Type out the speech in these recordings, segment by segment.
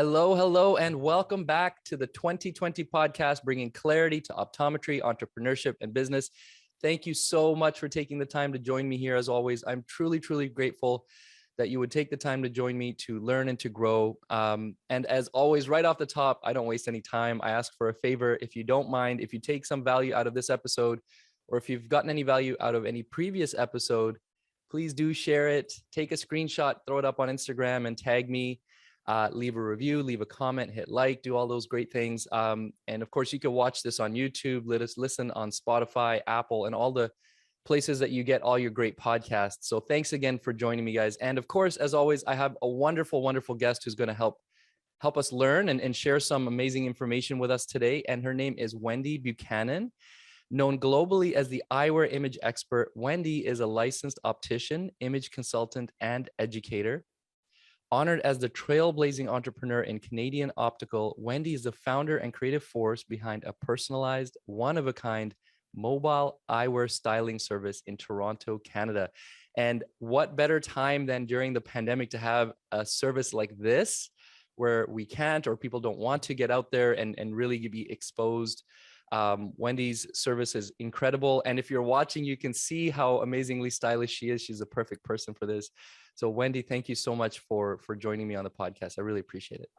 Hello, hello, and welcome back to the 2020 podcast, bringing clarity to optometry, entrepreneurship, and business. Thank you so much for taking the time to join me here. As always, I'm truly, truly grateful that you would take the time to join me to learn and to grow. And as always, right off the top, I don't waste any time. I ask for a favor. If you don't mind, if you take some value out of this episode, or if you've gotten any value out of any previous episode, please do share it. Take a screenshot, throw it up on Instagram, and tag me. Leave a review, leave a comment, hit like, do all those great things. And of course, you can watch this on YouTube. Let us listen on Spotify, Apple, and all the places that you get all your great podcasts. So thanks again for joining me, guys. And of course, as always, I have a wonderful, wonderful guest who's going to help us learn and share some amazing information with us today. And her name is Wendy Buchanan. Known globally as the eyewear image expert, Wendy is a licensed optician, image consultant, and educator. Honored as the trailblazing entrepreneur in Canadian optical, Wendy is the founder and creative force behind a personalized, one-of-a-kind mobile eyewear styling service in Toronto, Canada. And what better time than during the pandemic to have a service like this, where we can't or people don't want to get out there and really be exposed. Wendy's service is incredible. And if you're watching, you can see how amazingly stylish she is. She's a perfect person for this. So Wendy, thank you so much for joining me on the podcast. I really appreciate it.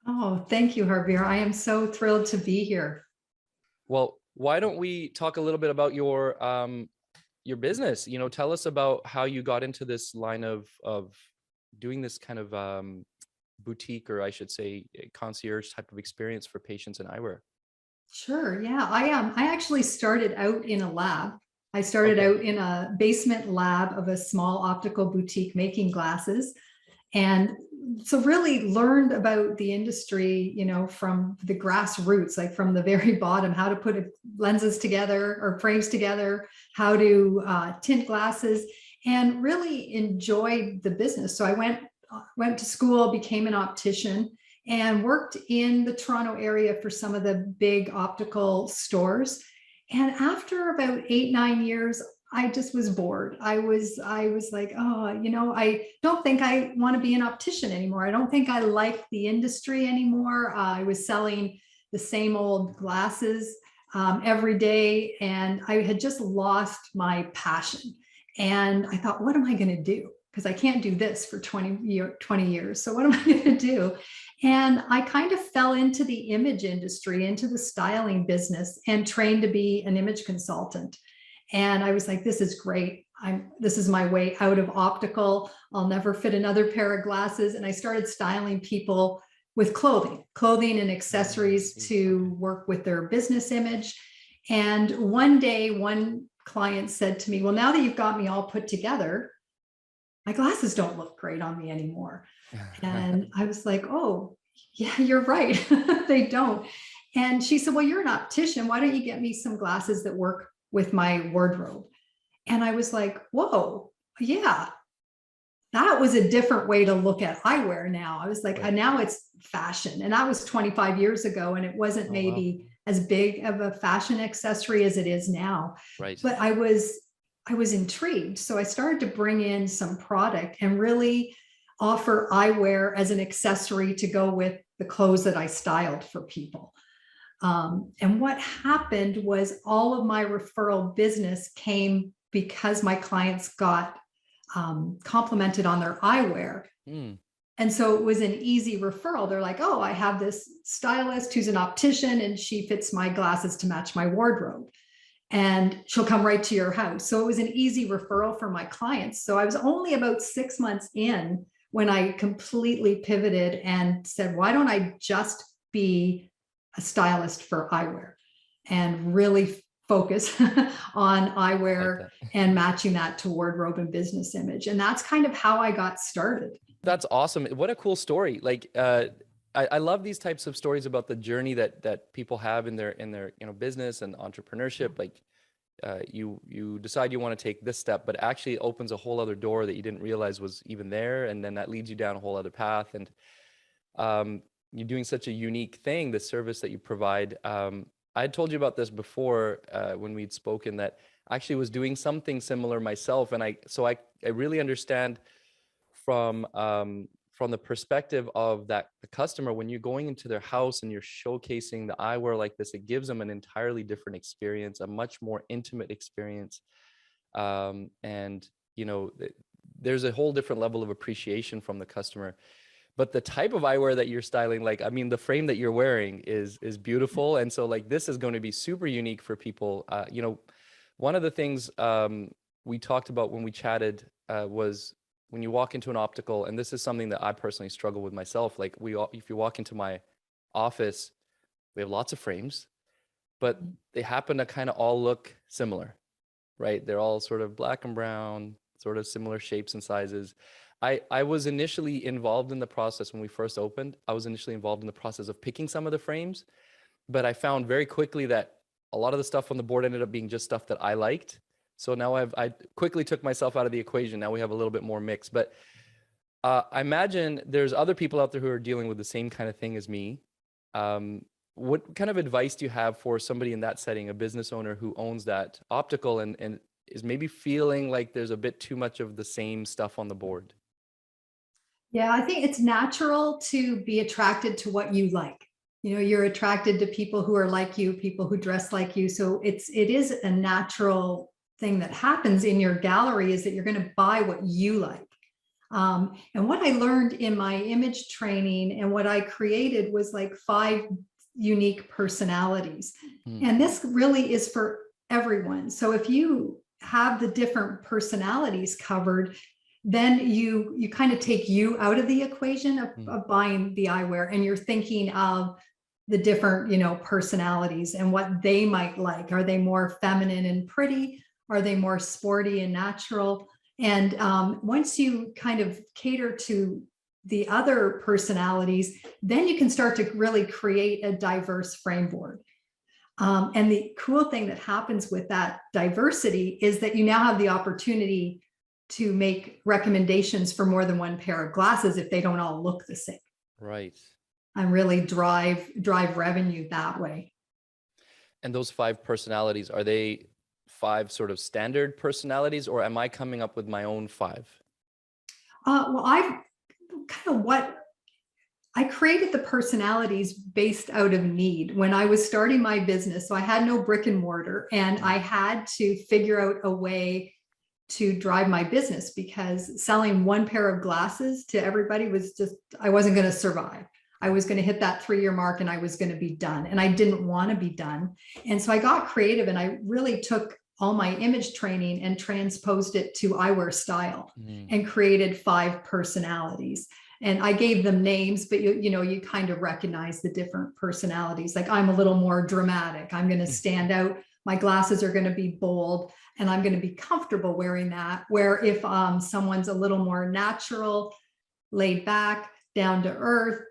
Oh, thank you, Harbir. I am so thrilled to be here. Well, why don't we talk a little bit about your business? You know, tell us about how you got into this line of doing this kind of boutique, or I should say concierge type of experience for patients in eyewear. Sure. Yeah, I actually started out in a lab. I started out in a basement lab of a small optical boutique making glasses. And so really learned about the industry, you know, from the grassroots, like from the very bottom, how to put lenses together or frames together, how to tint glasses, and really enjoyed the business. So I went to school, became an optician, and worked in the Toronto area for some of the big optical stores. And after about 8-9 years, I just was bored. I was like, oh, you know, I don't think I want to be an optician anymore. I don't think I like the industry anymore. I was selling the same old glasses every day, and I had just lost my passion. And I thought, what am I going to do? Because I can't do this for 20 years. So what am I going to do? And I kind of fell into the image industry, into the styling business, and trained to be an image consultant. And I was like, this is great. This is my way out of optical. I'll never fit another pair of glasses. And I started styling people with clothing and accessories to work with their business image. And one day, one client said to me, well, now that you've got me all put together, my glasses don't look great on me anymore. And I was like, oh, yeah, you're right. They don't. And she said, well, you're an optician. Why don't you get me some glasses that work with my wardrobe? And I was like, whoa, yeah, that was a different way to look at eyewear now. I was like, now it's fashion. And that was 25 years ago. And it wasn't maybe as big of a fashion accessory as it is now. Right. But I was intrigued. So I started to bring in some product and really offer eyewear as an accessory to go with the clothes that I styled for people. And what happened was all of my referral business came because my clients got complimented on their eyewear. And so it was an easy referral. They're like, oh, I have this stylist who's an optician and she fits my glasses to match my wardrobe. And she'll come right to your house. So it was an easy referral for my clients. So I was only about 6 months in when I completely pivoted and said, why don't I just be a stylist for eyewear and really focus on eyewear and matching that to wardrobe and business image. And that's kind of how I got started. That's awesome. What a cool story. Like, I love these types of stories about the journey that people have in their business and entrepreneurship. Like you decide you want to take this step, but actually it opens a whole other door that you didn't realize was even there, and then that leads you down a whole other path. And you're doing such a unique thing, the service that you provide. I had told you about this before when we'd spoken, that I actually was doing something similar myself, and I really understand from from the perspective of that the customer, when you're going into their house and you're showcasing the eyewear like this, it gives them an entirely different experience, a much more intimate experience. And, you know, there's a whole different level of appreciation from the customer. But the type of eyewear that you're styling, like, I mean, the frame that you're wearing is beautiful. And so like, this is going to be super unique for people. You know, one of the things we talked about when we chatted was when you walk into an optical, and this is something that I personally struggle with myself. Like if you walk into my office, we have lots of frames, but they happen to kind of all look similar, right? They're all sort of black and brown, sort of similar shapes and sizes. I was initially involved in the process when we first opened. I was initially involved in the process of picking some of the frames, but I found very quickly that a lot of the stuff on the board ended up being just stuff that I liked. So now I quickly took myself out of the equation. Now we have a little bit more mix, but I imagine there's other people out there who are dealing with the same kind of thing as me. What kind of advice do you have for somebody in that setting, a business owner who owns that optical and is maybe feeling like there's a bit too much of the same stuff on the board? Yeah, I think it's natural to be attracted to what you like. You know, you're attracted to people who are like you, people who dress like you. So it is a natural thing that happens in your gallery, is that you're going to buy what you like. And what I learned in my image training and what I created was like 5 unique personalities. And this really is for everyone. So if you have the different personalities covered, then you kind of take you out of the equation of buying the eyewear, and you're thinking of the different, you know, personalities and what they might like. Are they more feminine and pretty? Are they more sporty and natural? And once you kind of cater to the other personalities, then you can start to really create a diverse frame board. And the cool thing that happens with that diversity is that you now have the opportunity to make recommendations for more than one pair of glasses if they don't all look the same. Right. And really drive revenue that way. And those 5 personalities, are they 5 sort of standard personalities, or am I coming up with my own 5? Well, I created the personalities based out of need. When I was starting my business, so I had no brick and mortar, and I had to figure out a way to drive my business, because selling one pair of glasses to everybody was just, I wasn't going to survive. I was going to hit that 3-year mark and I was going to be done, and I didn't want to be done. And so I got creative, and I really took all my image training and transposed it to eyewear style and created 5 personalities. And I gave them names, but you know, you kind of recognize the different personalities. Like, I'm a little more dramatic. I'm going to stand out. My glasses are going to be bold, and I'm going to be comfortable wearing that. Where if someone's a little more natural, laid back, down to earth,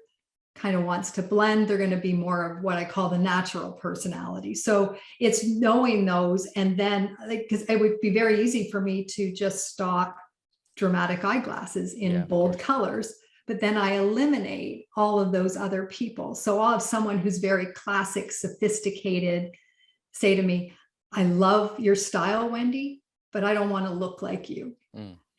kind of wants to blend, they're going to be more of what I call the natural personality. So it's knowing those. And then, because it would be very easy for me to just stock dramatic eyeglasses in bold colors, but then I eliminate all of those other people. So I'll have someone who's very classic, sophisticated say to me, "I love your style, Wendy, but I don't want to look like you."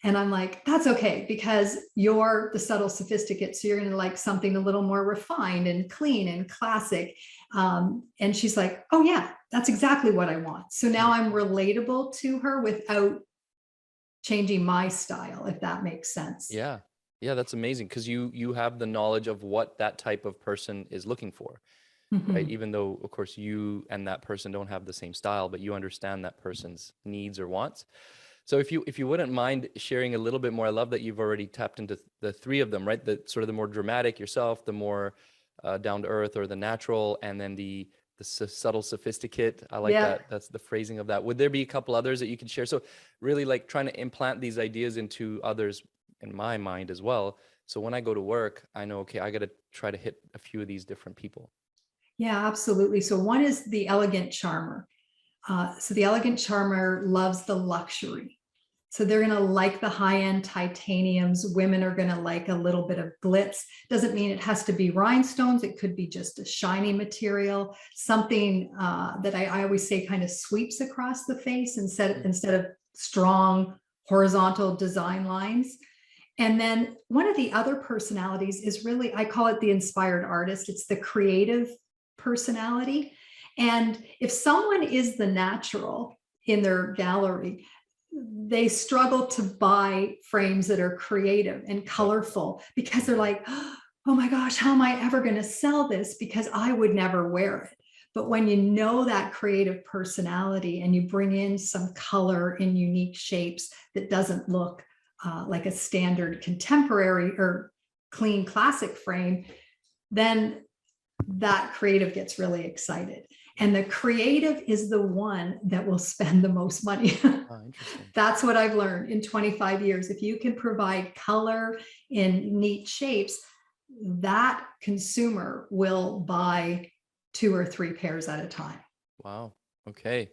And I'm like, that's okay, because you're the subtle sophisticate. So you're going to like something a little more refined and clean and classic. And she's like, "Oh yeah, that's exactly what I want." So now I'm relatable to her without changing my style, if that makes sense. Yeah. Yeah, that's amazing, because you have the knowledge of what that type of person is looking for, right? Even though, of course, you and that person don't have the same style, but you understand that person's needs or wants. So if you wouldn't mind sharing a little bit more, I love that you've already tapped into the 3 of them, right? The sort of the more dramatic yourself, the more down to earth or the natural, and then the subtle sophisticate. I like that. That's the phrasing of that. Would there be a couple others that you could share? So really like trying to implant these ideas into others in my mind as well. So when I go to work, I know, okay, I got to try to hit a few of these different people. Yeah, absolutely. So one is the elegant charmer. So the elegant charmer loves the luxury. So they're going to like the high-end titaniums. Women are going to like a little bit of glitz. Doesn't mean it has to be rhinestones. It could be just a shiny material, something that I always say kind of sweeps across the face instead of strong horizontal design lines. And then one of the other personalities is really, I call it the inspired artist. It's the creative personality. And if someone is the natural in their gallery, they struggle to buy frames that are creative and colorful because they're like, oh my gosh, how am I ever going to sell this? Because I would never wear it. But when you know that creative personality and you bring in some color in unique shapes that doesn't look like a standard contemporary or clean classic frame, then that creative gets really excited. And the creative is the one that will spend the most money. Oh, interesting. That's what I've learned in 25 years. If you can provide color in neat shapes, that consumer will buy 2 or 3 pairs at a time. Wow. Okay.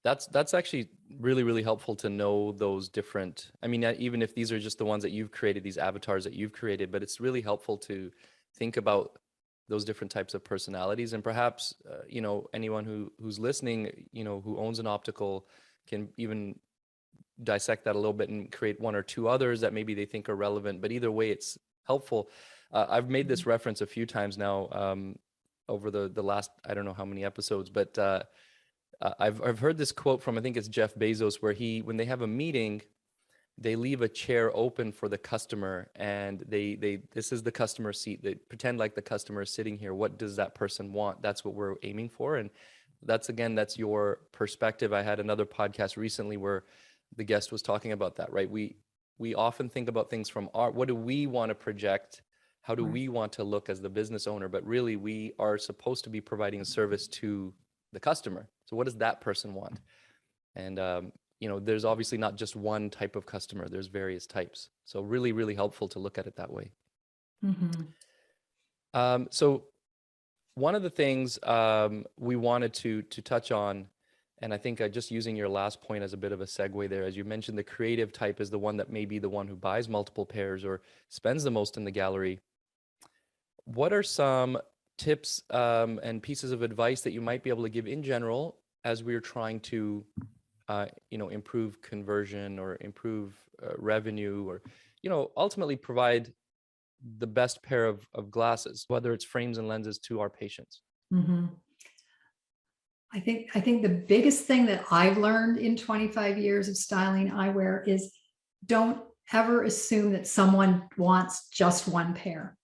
That's actually really, really helpful to know those different, I mean, even if these are just the ones that you've created, these avatars that you've created, but it's really helpful to think about those different types of personalities. And perhaps, you know, anyone who's listening, you know, who owns an optical can even dissect that a little bit and create 1 or 2 others that maybe they think are relevant. But either way, it's helpful. I've made this reference a few times now over the last, I don't know how many episodes, but I've heard this quote from, I think it's Jeff Bezos, where when they have a meeting, they leave a chair open for the customer, and this is the customer seat. They pretend like the customer is sitting here. What does that person want? That's what we're aiming for. And that's your perspective. I had another podcast recently where the guest was talking about that, right? We often think about things from what do we want to project? How do we want to look as the business owner? But really, we are supposed to be providing a service to the customer. So what does that person want? And, you know, there's obviously not just one type of customer, there's various types. So really, really helpful to look at it that way. So one of the things we wanted to touch on, and I think just using your last point as a bit of a segue there, as you mentioned, the creative type is the one that may be the one who buys multiple pairs or spends the most in the gallery. What are some tips and pieces of advice that you might be able to give in general as we're trying to, you know, improve conversion or improve revenue, or, you know, ultimately provide the best pair of glasses, whether it's frames and lenses, to our patients? I think the biggest thing that I've learned in 25 years of styling eyewear is don't ever assume that someone wants just one pair.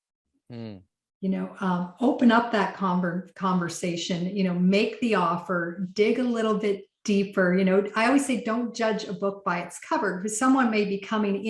You know, open up that conversation, you know, make the offer, dig a little bit deeper. You know, I always say, don't judge a book by its cover, because someone may be coming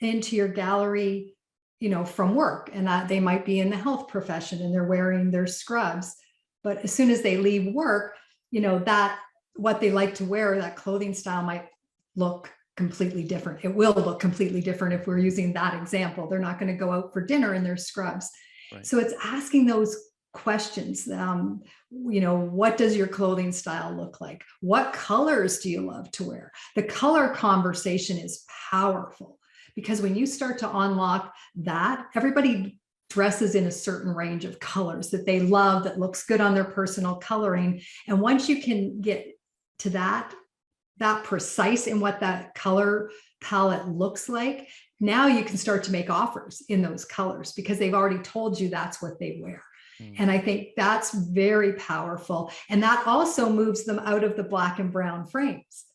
into your gallery, you know, from work, and that they might be in the health profession and they're wearing their scrubs. But as soon as they leave work, you know, that what they like to wear, that clothing style might look completely different. It will look completely different if we're using that example. They're not going to go out for dinner in their scrubs. Right. So it's asking those questions. You know, what does your clothing style look like? What colors do you love to wear? The color conversation is powerful, because when you start to unlock that, everybody dresses in a certain range of colors that they love, that looks good on their personal coloring. And once you can get to that precise in what that color palette looks like, now you can start to make offers in those colors, because they've already told you that's what they wear. And I think that's very powerful. And that also moves them out of the black and brown frames.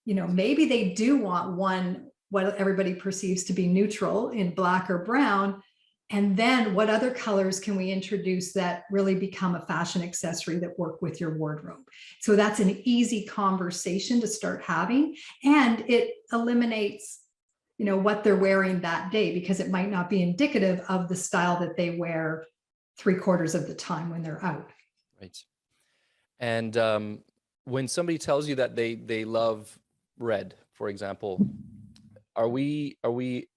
You know, maybe they do want one, what everybody perceives to be neutral in black or brown. And then what other colors can we introduce that really become a fashion accessory that work with your wardrobe? So that's an easy conversation to start having. And it eliminates, you know, what they're wearing that day, because it might not be indicative of the style that they wear 3/4 of the time when they're out. Right. And when somebody tells you that they love red, for example, are we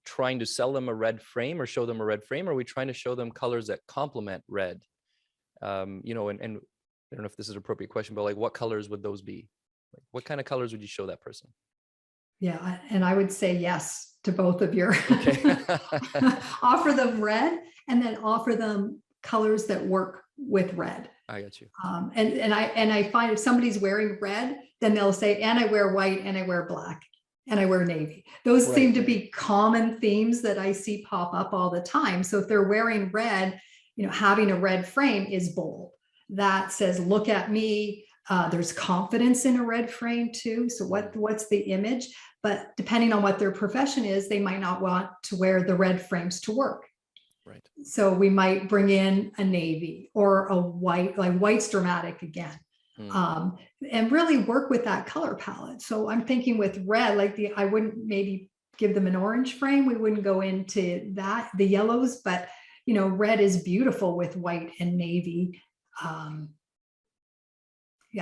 trying to sell them a red frame or show them a red frame? Or are we trying to show them colors that complement red? You know, and I don't know if this is an appropriate question, but like, what colors would those be? Like, what kind of colors would you show that person? Yeah, and I would say yes to both of your. Okay. Offer them red, and then offer them colors that work with red. I got you. And I find if somebody's wearing red, then they'll say, and I wear white and I wear black. and I wear navy. Those Right. seem to be common themes that I see pop up all the time. So if they're wearing red, having a red frame is bold. That says, look at me. There's confidence in a red frame too. So what's the image? But depending on what their profession is, they might not want to wear the red frames to work. Right. So we might bring in a navy or a white, like white's dramatic again. And really work with that color palette. So I'm thinking with red, like I wouldn't maybe give them an orange frame. We wouldn't go into that, the yellows, but red is beautiful with white and navy. I've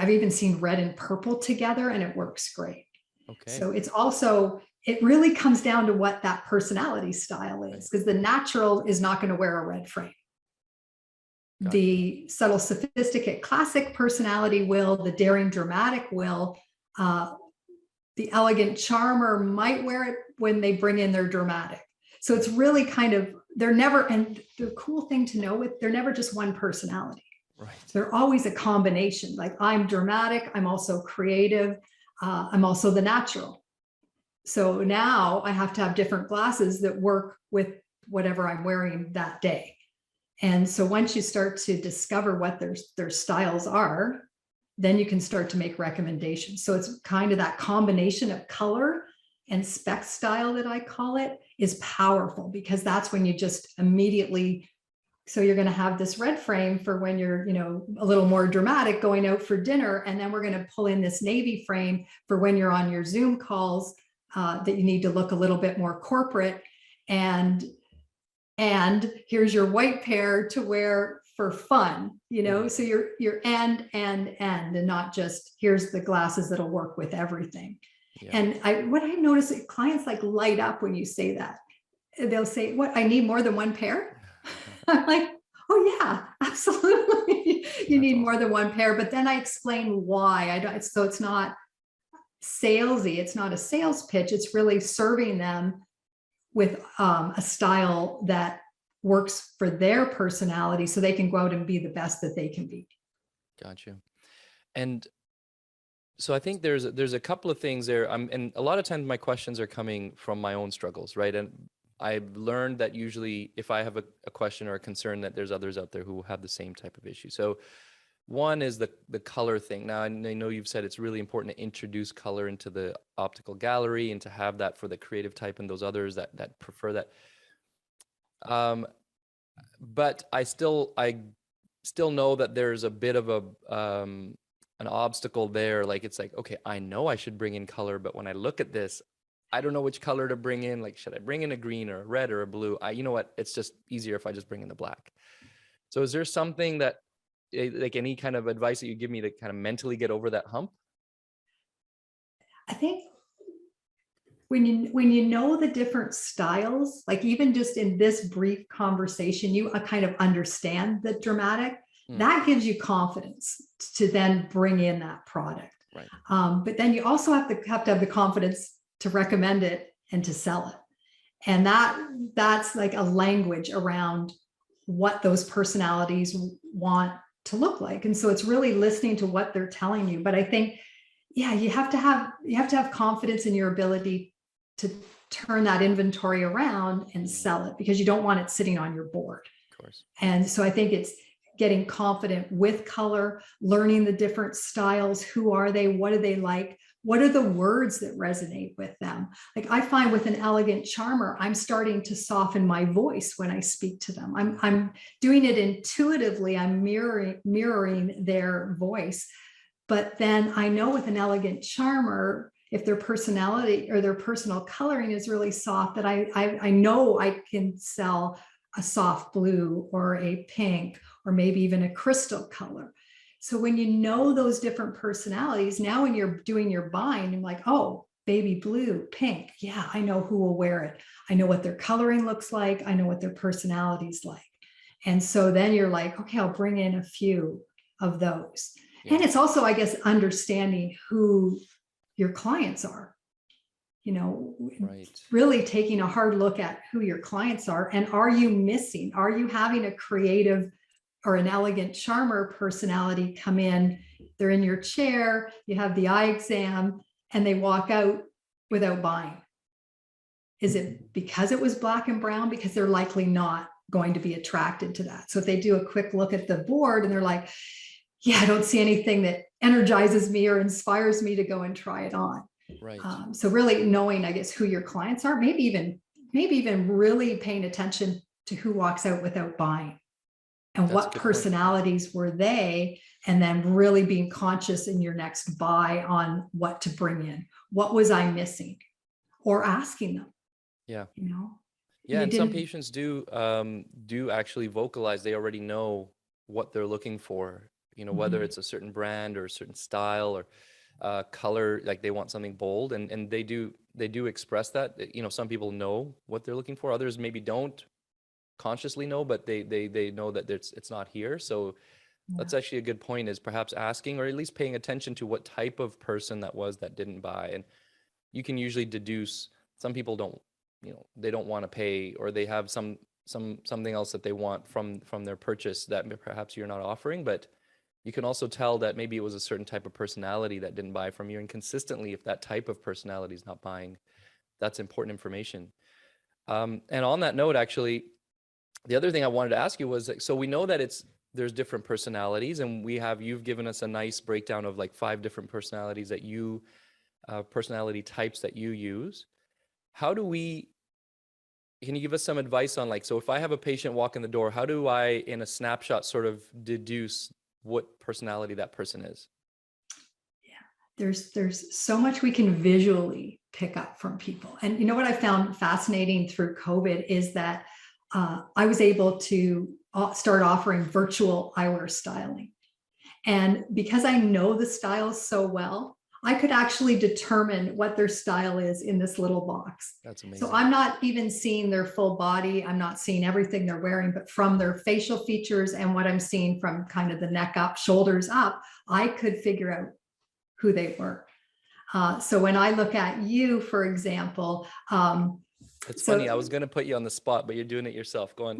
even seen red and purple together and it works great. Okay. So it really comes down to what that personality style is, because the natural is not going to wear a red frame. Gotcha. The subtle, sophisticated, classic personality will, the daring, dramatic will, the elegant charmer might wear it when they bring in their dramatic. So it's really kind of, they're never, and the cool thing to know with, they're never just one personality. Right. They're always a combination. Like I'm dramatic, I'm also creative, I'm also the natural. So now I have to have different glasses that work with whatever I'm wearing that day. And so once you start to discover what their styles are, then you can start to make recommendations. So it's kind of that combination of color and spec style that I call it is powerful, because that's when you just immediately, so you're going to have this red frame for when you're, a little more dramatic going out for dinner. And then we're going to pull in this navy frame for when you're on your Zoom calls that you need to look a little bit more corporate. And here's your white pair to wear for fun, so you're and not just here's the glasses that'll work with everything. Yeah. And what I notice, clients like light up when you say that. They'll say, what, I need more than one pair? I'm like, oh yeah, absolutely. You need more than one pair, but then I explain why. So it's not salesy. It's not a sales pitch. It's really serving them with a style that works for their personality, so they can go out and be the best that they can be. Gotcha. And so I think there's a couple of things there. And a lot of times my questions are coming from my own struggles, right? And I've learned that usually if I have a question or a concern, that there's others out there who have the same type of issue. So one is the color thing. Now, I know you've said it's really important to introduce color into the optical gallery and to have that for the creative type and those others that prefer that. But I still know that there's a bit of an obstacle there. Like, it's like, okay, I know I should bring in color, but when I look at this, I don't know which color to bring in. Like, should I bring in a green or a red or a blue? You know what? It's just easier if I just bring in the black. So is there something that, like, any kind of advice that you give me to kind of mentally get over that hump? I think when you know the different styles, like even just in this brief conversation, you kind of understand the dramatic, that gives you confidence to then bring in that product. Right. But then you also have to have the confidence to recommend it and to sell it. And that's like a language around what those personalities want to look like. And so it's really listening to what they're telling you. But I think, yeah, you have to have confidence in your ability to turn that inventory around and sell it, because you don't want it sitting on your board. Of course. And so I think it's getting confident with color, learning the different styles. Who are they? What do they like? What are the words that resonate with them? Like, I find with an elegant charmer, I'm starting to soften my voice when I speak to them. I'm doing it intuitively. I'm mirroring their voice. But then I know with an elegant charmer, if their personality or their personal coloring is really soft, that I know I can sell a soft blue or a pink or maybe even a crystal color. So when you know those different personalities, now when you're doing your buying, I'm like, oh, baby blue, pink. Yeah, I know who will wear it. I know what their coloring looks like. I know what their personality's like. And so then you're like, okay, I'll bring in a few of those. Yeah. And it's also, I guess, understanding who your clients are, right. Really taking a hard look at who your clients are. And are you having a creative or an elegant charmer personality come in? They're in your chair, you have the eye exam, and they walk out without buying? Is it because it was black and brown? Because they're likely not going to be attracted to that. So if they do a quick look at the board and they're like, yeah, I don't see anything that energizes me or inspires me to go and try it on. Right. So really knowing, I guess, who your clients are, maybe even really paying attention to who walks out without buying and That's what personalities were they, and then really being conscious in your next buy on what to bring in. What was I missing? Or asking them. Yeah. You know? Yeah, and some patients do actually vocalize. They already know what they're looking for, you know, whether it's a certain brand or a certain style or color, like they want something bold, and they do express that. You know, some people know what they're looking for, others maybe don't consciously know, but they know that it's not here. So that's actually a good point, is perhaps asking, or at least paying attention to what type of person that was that didn't buy. And you can usually deduce. Some people don't, you know, they don't want to pay, or they have something else that they want from their purchase that perhaps you're not offering. But you can also tell that maybe it was a certain type of personality that didn't buy from you. And consistently, if that type of personality is not buying, that's important information. And on that note, actually, the other thing I wanted to ask you was, so we know that there's different personalities, and you've given us a nice breakdown of like 5 different personalities that personality types that you use. Can you give us some advice on, like, so if I have a patient walk in the door, how do I, in a snapshot, sort of deduce what personality that person is? Yeah, there's so much we can visually pick up from people. And you know what I found fascinating through COVID is that I was able to start offering virtual eyewear styling. And because I know the styles so well, I could actually determine what their style is in this little box. That's amazing. So I'm not even seeing their full body. I'm not seeing everything they're wearing, but from their facial features and what I'm seeing from kind of the neck up, shoulders up, I could figure out who they were. So when I look at you, for example, it's funny. I was going to put you on the spot, but you're doing it yourself. Go on.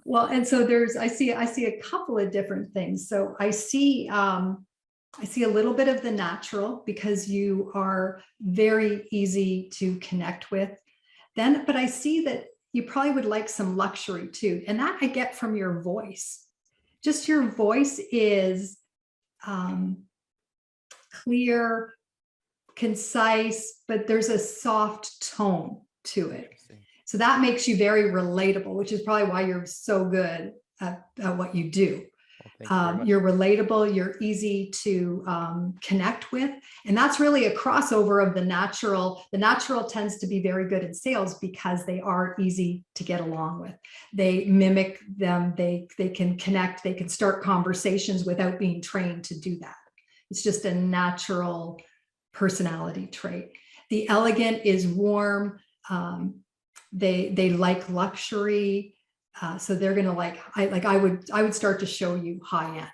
Well, and so I see a couple of different things. So I see a little bit of the natural, because you are very easy to connect with. But I see that you probably would like some luxury too. And that I get from your voice. Just your voice is clear, concise, but there's a soft tone to it. So that makes you very relatable, which is probably why you're so good at what you do. You're relatable, you're easy to connect with. And that's really a crossover of the natural. The natural tends to be very good in sales because they are easy to get along with. They mimic them, they can connect, they can start conversations without being trained to do that. It's just a natural personality trait. The elegant is warm. They like luxury. So they're going to I would start to show you high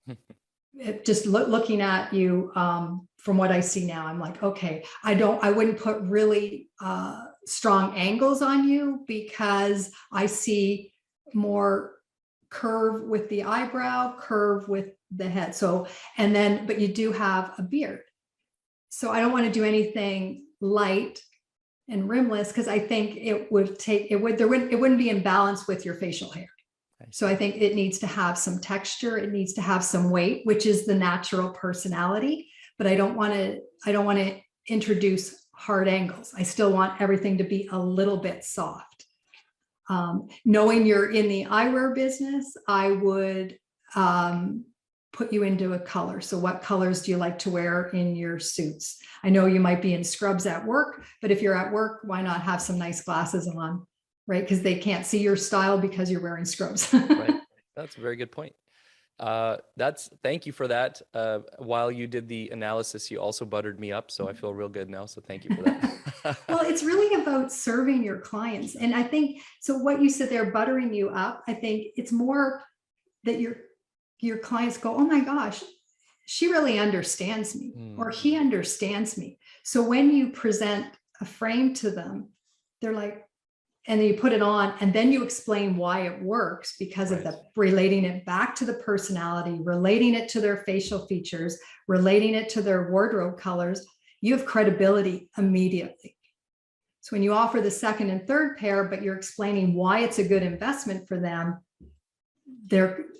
end. Just looking at you from what I see now, I'm like, okay, I wouldn't put really strong angles on you, because I see more curve with the eyebrow, curve with the head. So, but you do have a beard. So I don't want to do anything light and rimless, because I think it wouldn't be in balance with your facial hair. So I think it needs to have some texture. It needs to have some weight, which is the natural personality. But I don't want to introduce hard angles. I still want everything to be a little bit soft. Knowing you're in the eyewear business, I would put you into a color. So what colors do you like to wear in your suits? I know you might be in scrubs at work, but if you're at work, why not have some nice glasses on, right? Because they can't see your style because you're wearing scrubs. Right. That's a very good point. Thank you for that. While you did the analysis, you also buttered me up, so I feel real good now. So thank you for that. Well, it's really about serving your clients. And I think, so what you said there, buttering you up, I think it's more that your clients go, oh my gosh, she really understands me, or he understands me. So when you present a frame to them, they're like, and then you put it on, and then you explain why it works because of the relating it back to the personality, relating it to their facial features, relating it to their wardrobe colors. you have credibility immediately. So when you offer the second and third pair, but you're explaining why it's a good investment for them,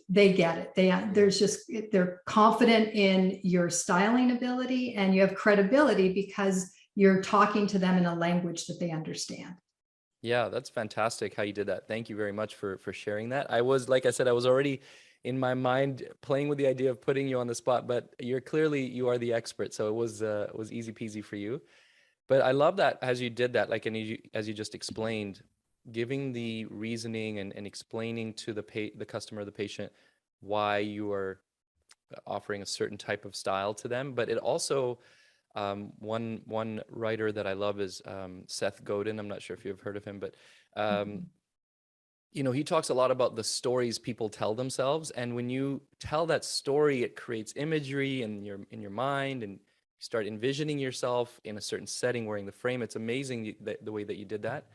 they get it. They're confident in your styling ability, and you have credibility because you're talking to them in a language that they understand. Yeah, that's fantastic how you did that. Thank you very much for sharing that. I was, like I said, I was already in my mind playing with the idea of putting you on the spot, but you are the expert, so it was easy peasy for you. But I love that as you did that, like, and as you just explained, giving the reasoning and explaining to the customer, the patient, why you are offering a certain type of style to them. But it also, one writer that I love is Seth Godin. I'm not sure if you've heard of him, but he talks a lot about the stories people tell themselves. And when you tell that story, it creates imagery in your mind, and you start envisioning yourself in a certain setting wearing the frame. It's amazing the way that you did that.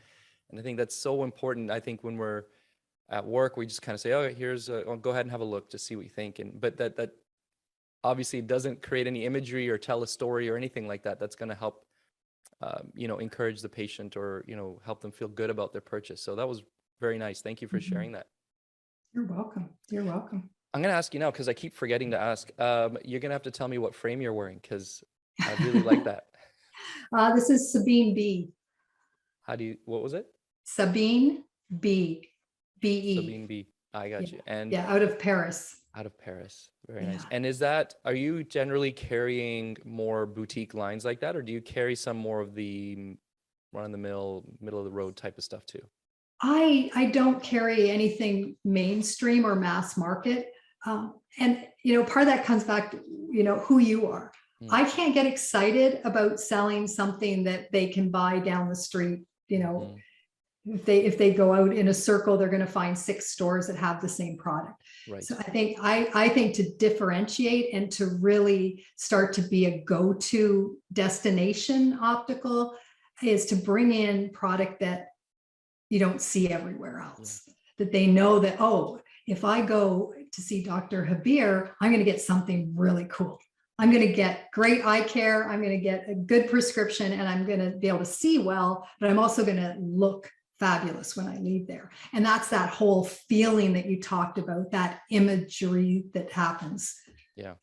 And I think that's so important. I think when we're at work, we just kind of say, oh, go ahead and have a look, just see what you think. But that obviously doesn't create any imagery or tell a story or anything like that. That's going to help, encourage the patient, or, help them feel good about their purchase. So that was very nice. Thank you for sharing that. You're welcome. You're welcome. I'm going to ask you now, because I keep forgetting to ask. You're going to have to tell me what frame you're wearing, because I really like that. This is Sabine B. What was it? Sabine B. B-E. Sabine B. I got you. And out of Paris. Out of Paris. Very nice. And are you generally carrying more boutique lines like that, or do you carry some more of the run-of-the-mill, middle-of-the-road type of stuff too? I don't carry anything mainstream or mass market. And, part of that comes back to, who you are. I can't get excited about selling something that they can buy down the street. If they go out in a circle, they're going to find 6 stores that have the same product. Right. So I think to differentiate and to really start to be a go-to destination optical is to bring in product that you don't see everywhere else. That they know that, oh, if I go to see Dr. Harbir, I'm going to get something really cool. I'm going to get great eye care. I'm going to get a good prescription, and I'm going to be able to see well, but I'm also going to look fabulous when I leave there. And that's that whole feeling that you talked about, that imagery that happens. Yeah,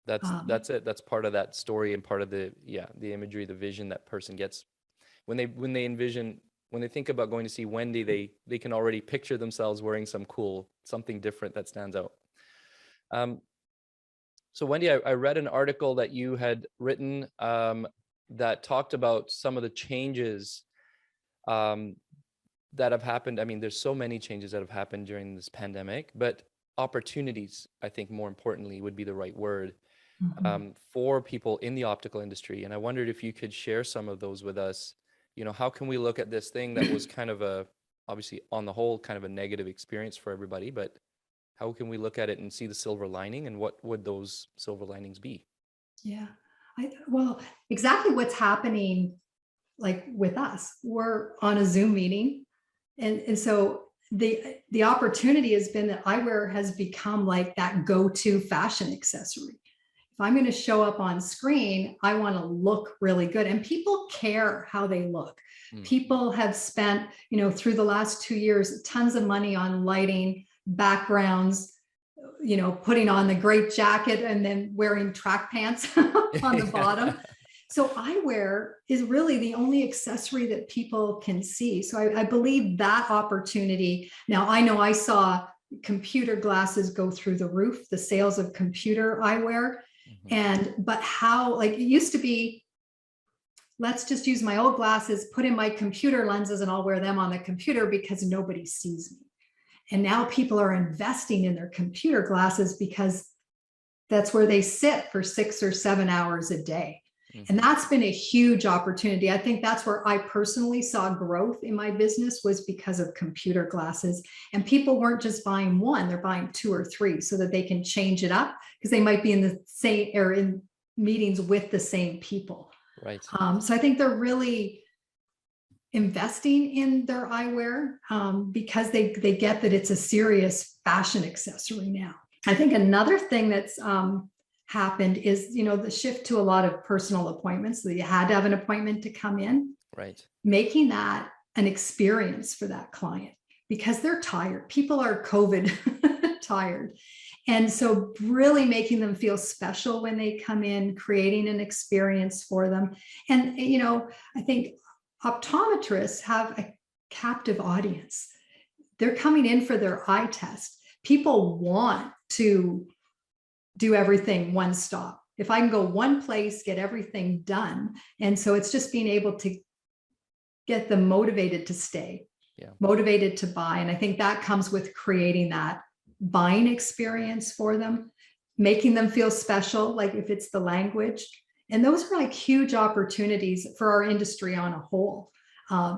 that's it. That's part of that story, and part of the imagery, the vision that person gets when they think about going to see Wendy. They can already picture themselves wearing something different that stands out. So Wendy, I read an article that you had written that talked about some of the changes that have happened. I mean, there's so many changes that have happened during this pandemic, but opportunities, I think more importantly, would be the right word for people in the optical industry. And I wondered if you could share some of those with us. How can we look at this thing that was kind of obviously on the whole, kind of a negative experience for everybody, but how can we look at it and see the silver lining, and what would those silver linings be? Yeah, well, exactly what's happening, like with us, we're on a Zoom meeting. And so the opportunity has been that eyewear has become like that go-to fashion accessory. If I'm going to show up on screen, I want to look really good, and people care how they look. People have spent, through the last 2 years, tons of money on lighting, backgrounds, putting on the great jacket and then wearing track pants on the bottom. So eyewear is really the only accessory that people can see. So I believe that opportunity. Now, I know I saw computer glasses go through the roof, the sales of computer eyewear. But how, like, it used to be, let's just use my old glasses, put in my computer lenses, and I'll wear them on the computer because nobody sees me. And now people are investing in their computer glasses because that's where they sit for 6 or 7 hours a day. And that's been a huge opportunity. I think that's where I personally saw growth in my business, was because of computer glasses. And people weren't just buying one, they're buying 2 or 3 so that they can change it up, because they might be in the same, or in meetings with the same people. Right. So I think they're really investing in their eyewear because they get that it's a serious fashion accessory now. I think another thing that's happened is, the shift to a lot of personal appointments. So you had to have an appointment to come in. Right. Making that an experience for that client because they're tired. People are COVID tired. And so really making them feel special when they come in, creating an experience for them. And, I think optometrists have a captive audience. They're coming in for their eye test. People want to do everything one stop. If I can go one place, get everything done. And so it's just being able to get them motivated to stay, motivated to buy. And I think that comes with creating that buying experience for them, making them feel special, like if it's the language. And those are like huge opportunities for our industry on a whole.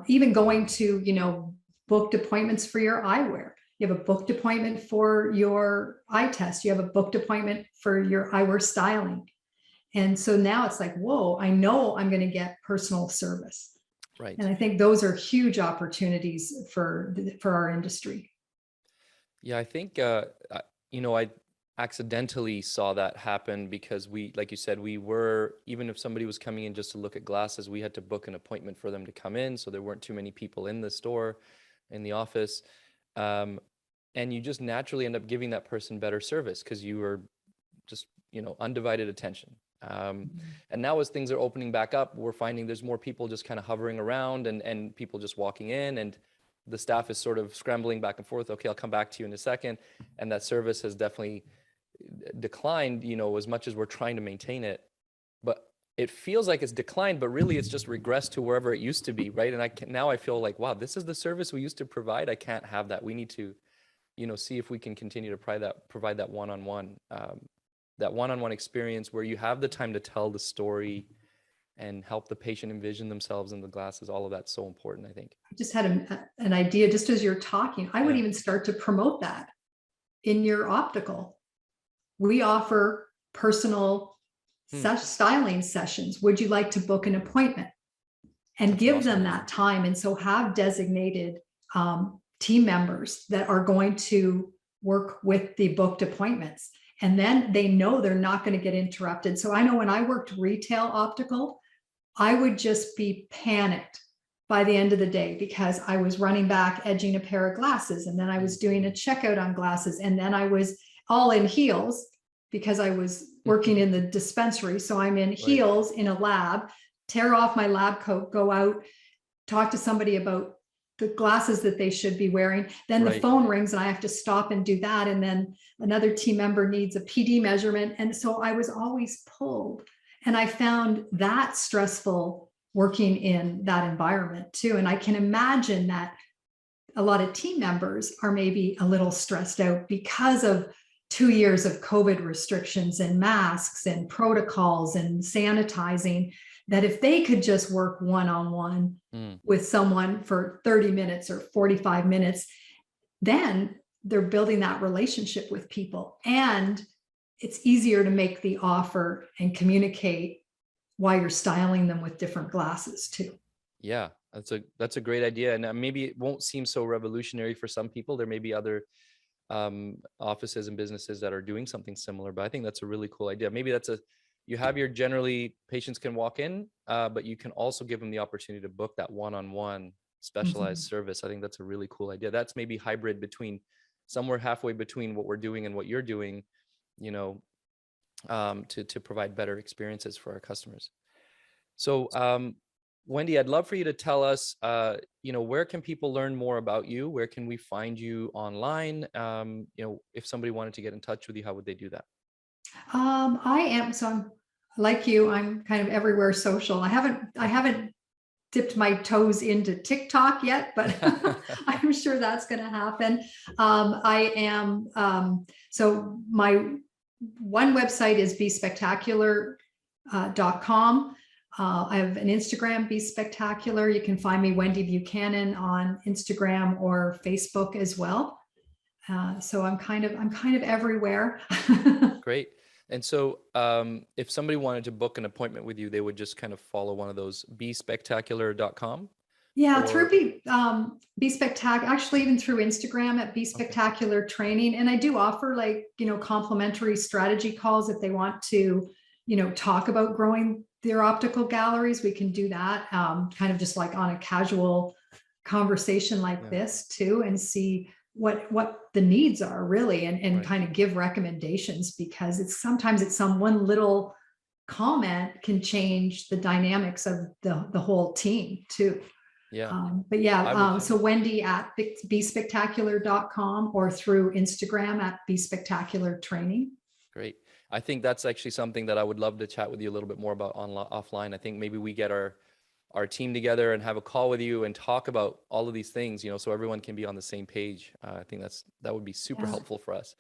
Even going to, booked appointments for your eyewear. You have a booked appointment for your eye test. You have a booked appointment for your eyewear styling. And so now it's like, whoa, I know I'm going to get personal service. Right. And I think those are huge opportunities for our industry. Yeah, I think, I accidentally saw that happen because like you said, even if somebody was coming in just to look at glasses, we had to book an appointment for them to come in. So there weren't too many people in the store, in the office. And you just naturally end up giving that person better service because you were just, undivided attention. And now as things are opening back up, we're finding there's more people just kind of hovering around and people just walking in, and the staff is sort of scrambling back and forth. Okay, I'll come back to you in a second. And that service has definitely declined, as much as we're trying to maintain it. But it feels like it's declined, but really it's just regressed to wherever it used to be, right? And now I feel like, wow, this is the service we used to provide. I can't have that. We need to, see if we can continue to provide that one-on-one experience where you have the time to tell the story and help the patient envision themselves in the glasses. All of that's so important, I think. I just had an idea just as you're talking. I would even start to promote that in your optical. We offer personal styling sessions. Would you like to book an appointment? And give them that time. And so have designated team members that are going to work with the booked appointments. And then they know they're not going to get interrupted. So I know when I worked retail optical, I would just be panicked by the end of the day because I was running back, edging a pair of glasses. And then I was doing a checkout on glasses. And then I was all in heels because I was working in the dispensary. So I'm in heels in a lab, tear off my lab coat, go out, talk to somebody about the glasses that they should be wearing. Then the phone rings and I have to stop and do that. And then another team member needs a PD measurement. And so I was always pulled. And I found that stressful working in that environment too. And I can imagine that a lot of team members are maybe a little stressed out because of 2 years of COVID restrictions and masks and protocols and sanitizing, that if they could just work one-on-one with someone for 30 minutes or 45 minutes, then they're building that relationship with people. And it's easier to make the offer and communicate why you're styling them with different glasses too. Yeah, that's a great idea. And maybe it won't seem so revolutionary for some people. There may be other offices and businesses that are doing something similar, but I think that's a really cool idea. Maybe you have your generally patients can walk in, but you can also give them the opportunity to book that one-on-one specialized service. I think that's a really cool idea. That's maybe hybrid between somewhere halfway between what we're doing and what you're doing, to provide better experiences for our customers. So, Wendy, I'd love for you to tell us, where can people learn more about you? Where can we find you online? If somebody wanted to get in touch with you, how would they do that? I'm like you, I'm kind of everywhere social. I haven't dipped my toes into TikTok yet, but I'm sure that's going to happen. So my one website is bespectacular.com. I have an Instagram, Be Spectacular. You can find me, Wendy Buchanan, on Instagram or Facebook as well. So I'm kind of everywhere. Great. And so if somebody wanted to book an appointment with you, they would just kind of follow one of those bespectacular.com? Yeah, through or Be Spectacular, actually even through Instagram at Be okay. Spectacular Training. And I do offer, like, complimentary strategy calls if they want to, talk about growing their optical galleries. We can do that, kind of just like on a casual conversation like Yeah. this too, and see what the needs are really, and Right. kind of give recommendations, because it's some one little comment can change the dynamics of the whole team too. Yeah. But yeah, I would so Wendy at bespectacular.com, or through Instagram at Be Spectacular Training. Great. I think that's actually something that I would love to chat with you a little bit more about offline. I think maybe we get our team together and have a call with you and talk about all of these things, so everyone can be on the same page. I think that would be super Yeah. helpful for us.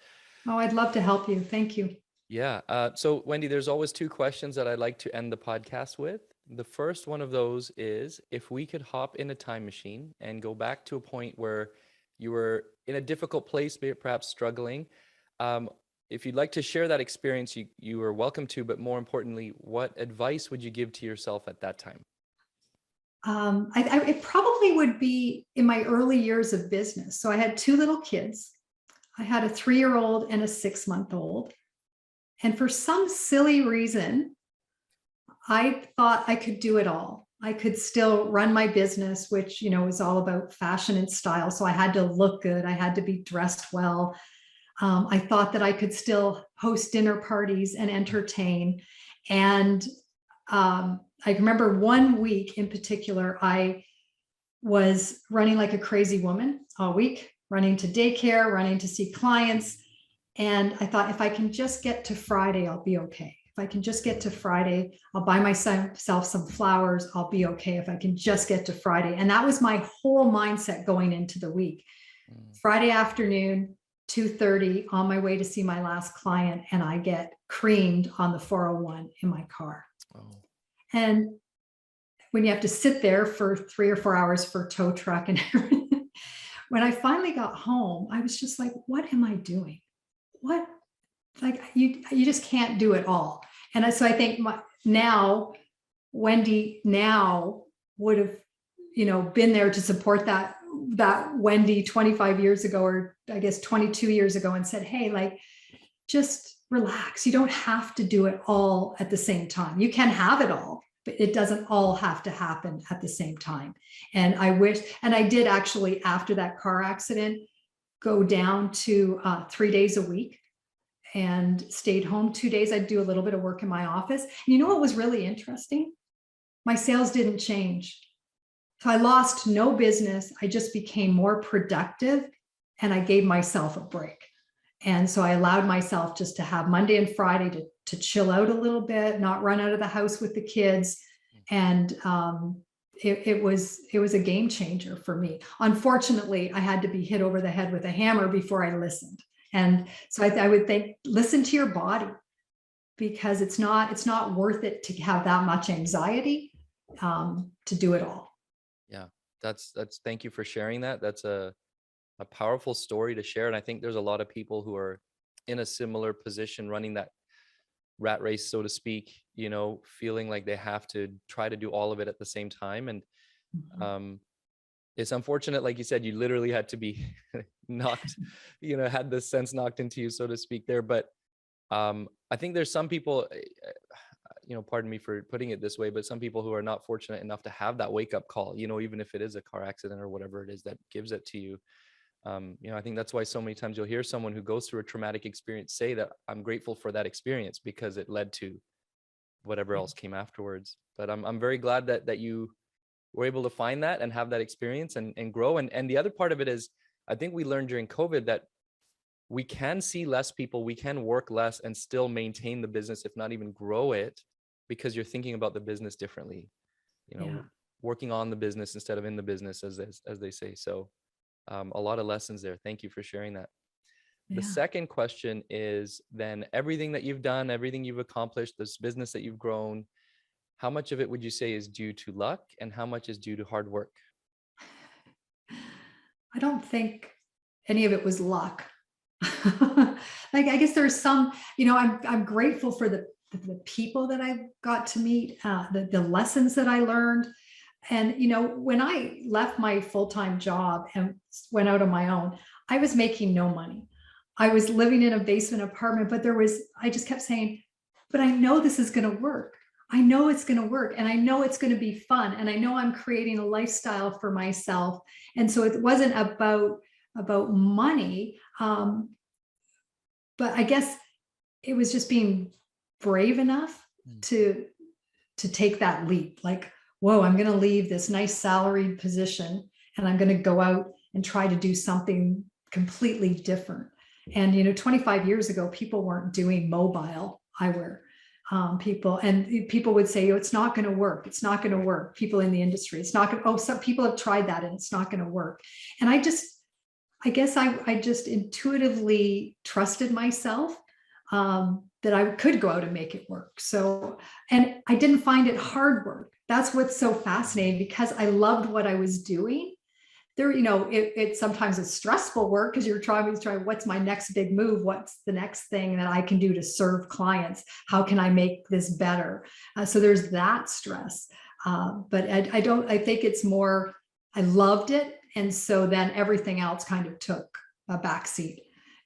Oh, I'd love to help you. Thank you. Yeah. So Wendy, there's always two questions that I'd like to end the podcast with. The first one of those is, if we could hop in a time machine and go back to a point where you were in a difficult place, perhaps struggling, if you'd like to share that experience, you are welcome to, but more importantly, what advice would you give to yourself at that time? It probably would be in my early years of business. So I had two little kids. I had a 3-year-old and a 6-month-old. And for some silly reason, I thought I could do it all. I could still run my business, which, was all about fashion and style. So I had to look good. I had to be dressed well. I thought that I could still host dinner parties and entertain. And I remember one week in particular, I was running like a crazy woman all week, running to daycare, running to see clients. And I thought, if I can just get to Friday, I'll be okay. If I can just get to Friday, I'll buy myself some flowers. I'll be okay if I can just get to Friday. And that was my whole mindset going into the week. Friday afternoon, 2:30, on my way to see my last client, and I get creamed on the 401 in my car. Oh. And when you have to sit there for 3 or 4 hours for a tow truck and everything, when I finally got home, I was just like, what am I doing? What? Like, you just can't do it all. And so I think Wendy now would have, been there to support that Wendy 25 years ago, or I guess 22 years ago, and said, hey, like, just relax. You don't have to do it all at the same time. You can have it all, but it doesn't all have to happen at the same time. And I did actually, after that car accident, go down to 3 days a week and stayed home 2 days. I'd do a little bit of work in my office. And you know what was really interesting? My sales didn't change. So I lost no business. I just became more productive, and I gave myself a break. And so I allowed myself just to have Monday and Friday to chill out a little bit, not run out of the house with the kids. And it was a game changer for me. Unfortunately, I had to be hit over the head with a hammer before I listened. And so I would think, listen to your body, because it's not worth it to have that much anxiety to do it all. Yeah, that's thank you for sharing that. That's a powerful story to share. And I think there's a lot of people who are in a similar position, running that rat race, so to speak, feeling like they have to try to do all of it at the same time. And it's unfortunate, like you said, you literally had to be knocked, had the sense knocked into you, so to speak, there. But I think there's some people, pardon me for putting it this way, but some people who are not fortunate enough to have that wake up call, even if it is a car accident or whatever it is that gives it to you. I think that's why so many times you'll hear someone who goes through a traumatic experience say that, I'm grateful for that experience because it led to whatever else came afterwards. But I'm very glad that you were able to find that and have that experience and grow. And the other part of it is, I think we learned during COVID that we can see less people, we can work less and still maintain the business, if not even grow it, because you're thinking about the business differently, working on the business instead of in the business, as they say. So a lot of lessons there. Thank you for sharing that. Yeah. The second question is, then, everything that you've done, everything you've accomplished, this business that you've grown, how much of it would you say is due to luck and how much is due to hard work? I don't think any of it was luck. Like, I guess there's some, I'm grateful for the people that I got to meet, the lessons that I learned. And, when I left my full-time job and went out on my own, I was making no money. I was living in a basement apartment, but I just kept saying, but I know this is going to work. I know it's going to work, and I know it's going to be fun. And I know I'm creating a lifestyle for myself. And so it wasn't about money. But I guess it was just being brave enough to take that leap. Like, whoa, I'm going to leave this nice salaried position and I'm going to go out and try to do something completely different. And 25 years ago, people weren't doing mobile eyewear. People would say, oh, it's not going to work. It's not going to work. People in the industry, it's not going to, some people have tried that and it's not going to work. And I guess I just intuitively trusted myself, that I could go out and make it work. So, and I didn't find it hard work. That's what's so fascinating, because I loved what I was doing. There, it sometimes is stressful work because you're trying, what's my next big move? What's the next thing that I can do to serve clients? How can I make this better? So there's that stress. But I think it's more, I loved it. And so then everything else kind of took a backseat.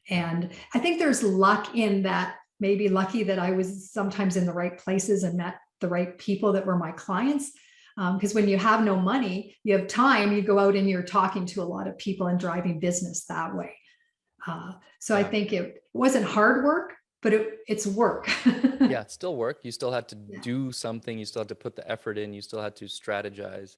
And I think there's luck in that, maybe lucky that I was sometimes in the right places and met the right people that were my clients. Because when you have no money, you have time, you go out and you're talking to a lot of people and driving business that way. So I think it wasn't hard work, but it's work. Yeah, it's still work. You still had to do something. You still had to put the effort in. You still had to strategize.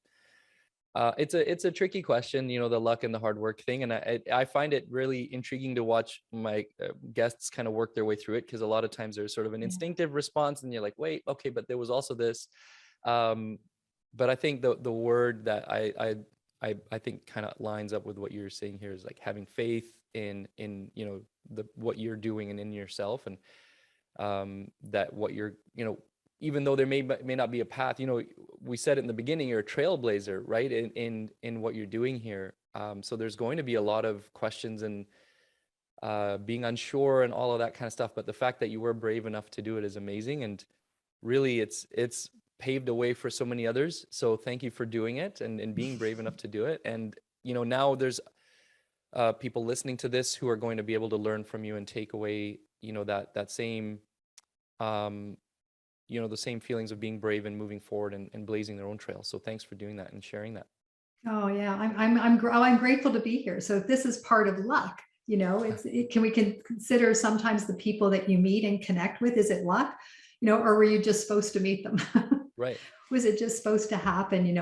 It's a tricky question, the luck and the hard work thing. And I find it really intriguing to watch my guests kind of work their way through it, because a lot of times there's sort of an instinctive response and you're like, wait, okay, but there was also this. But I think the word that I think kind of lines up with what you're saying here is like having faith in what you're doing and in yourself, and that what you're, even though there may not be a path, we said it in the beginning, you're a trailblazer, right? In what you're doing here. So there's going to be a lot of questions and being unsure and all of that kind of stuff. But the fact that you were brave enough to do it is amazing. And really it's paved a way for so many others. So thank you for doing it and being brave enough to do it. And, now there's people listening to this who are going to be able to learn from you and take away, that same, the same feelings of being brave and moving forward and blazing their own trail. So thanks for doing that and sharing that. Oh yeah, I'm grateful to be here. So this is part of luck. Can we consider sometimes the people that you meet and connect with? Is it luck? Or were you just supposed to meet them? Right. Was it just supposed to happen?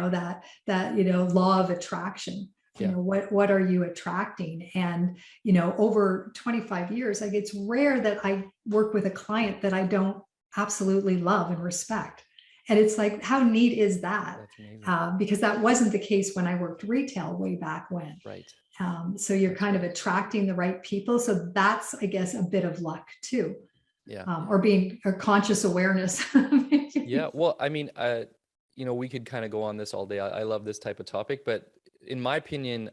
That law of attraction. What are you attracting? And over 25 years, like, it's rare that I work with a client that I don't absolutely love and respect. And it's like, how neat is that? Because that wasn't the case when I worked retail way back when. Right. So you're kind of attracting the right people. So that's, I guess, a bit of luck too. Yeah. Or being a conscious awareness. Yeah. Well, I mean, we could kind of go on this all day. I love this type of topic, but in my opinion,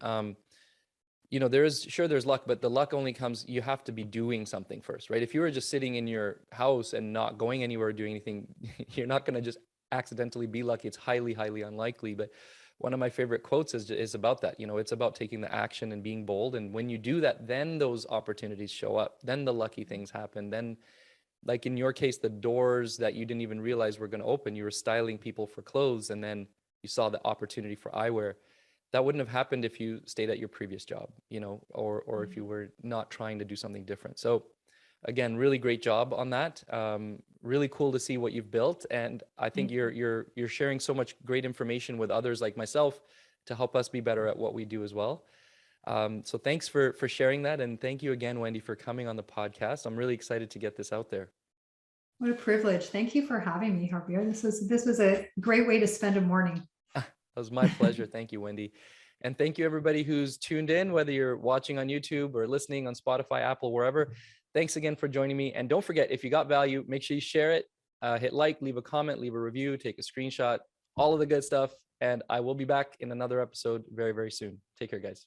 there's luck, but the luck only comes, you have to be doing something first, right? If you were just sitting in your house and not going anywhere or doing anything, you're not going to just accidentally be lucky. It's highly, highly unlikely. But one of my favorite quotes is about that. It's about taking the action and being bold. And when you do that, then those opportunities show up. Then the lucky things happen. Then, like in your case, the doors that you didn't even realize were going to open, you were styling people for clothes, and then you saw the opportunity for eyewear. That wouldn't have happened if you stayed at your previous job, or if you were not trying to do something different. So again, really great job on that. Really cool to see what you've built. And I think you're sharing so much great information with others like myself to help us be better at what we do as well. So thanks for sharing that. And thank you again, Wendy, for coming on the podcast. I'm really excited to get this out there. What a privilege. Thank you for having me, Harbir. This was a great way to spend a morning. That was my pleasure. Thank you, Wendy. And thank you everybody who's tuned in, whether you're watching on YouTube or listening on Spotify, Apple, wherever. Thanks again for joining me. And don't forget, if you got value, make sure you share it, hit like, leave a comment, leave a review, take a screenshot, all of the good stuff. And I will be back in another episode very, very soon. Take care, guys.